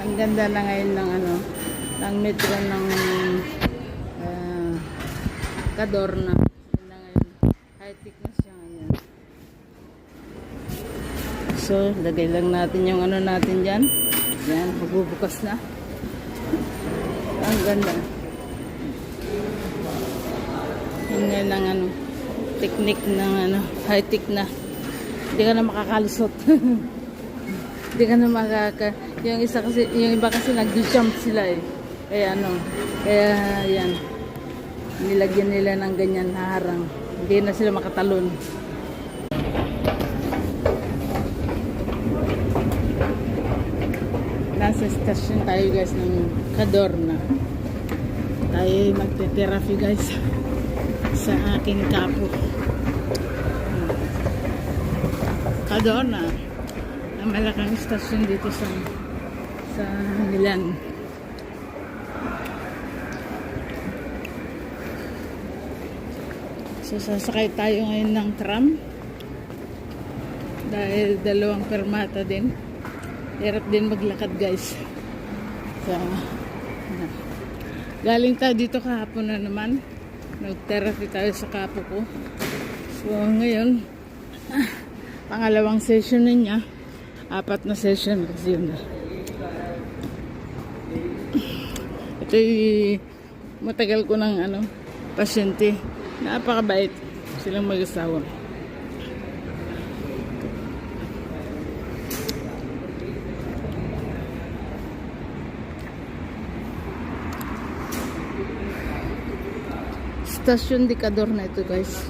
Ang ganda na ngayon ng ano, ng metro ng Cadorna. Yun na ngayon. High-tech na siya ngayon. So, lagay lang natin yung ano natin dyan. Yan, magbubukas na. Ang ganda. Yun nga lang ano, technique ng ano, high-tech na. Hindi ka na makakalusot. Hindi ka na yung isa kasi, yung iba kasi nag-jump sila eh. Kaya ano, kaya yan. Nilagyan nila ng ganyan na harang. Hindi na sila makatalon. Nasa station tayo guys ng Cadorna. Tayo magte-therapy guys sa aking kapo. Cadorna. Ang malakang station dito sa Milan. So sasakay tayo ngayon ng tram. Dahil dalawang fermata din. Hirap din maglakad guys. So, galing tayo dito kahapon na naman. Nag-therapy tayo sa kapo ko. So ngayon, pangalawang session na niya. 4 na session kasi yun na. Ito matagal ko ng ano, pasyente. Napakabait silang mag-asawa. Stasyon de Cadorna ito guys.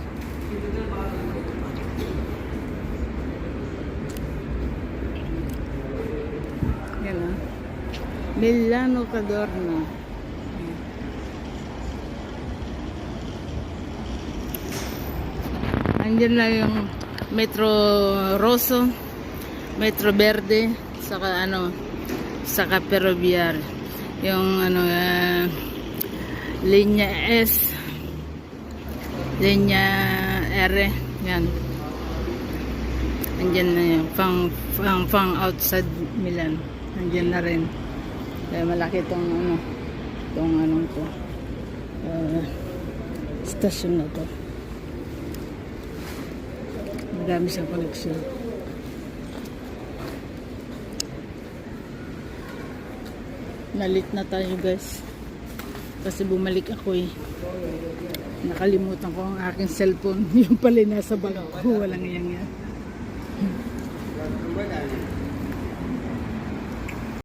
Yan ah. Milano Cadorna. Andiyan lang yung Metro Rosso, Metro Verde, saka ano, saka Ferroviario. Yung ano, Linya S, Linya R, yan. Andiyan na yung pang outside Milan. Andiyan na rin. Kaya malaki itong ano, itong anong to, stasyon na to. Madami siyang koneksyon. Nalit na tayo guys. Kasi bumalik ako eh. Nakalimutan ko ang aking cellphone. Yung pala nasa bag ko. Walang iyang yan.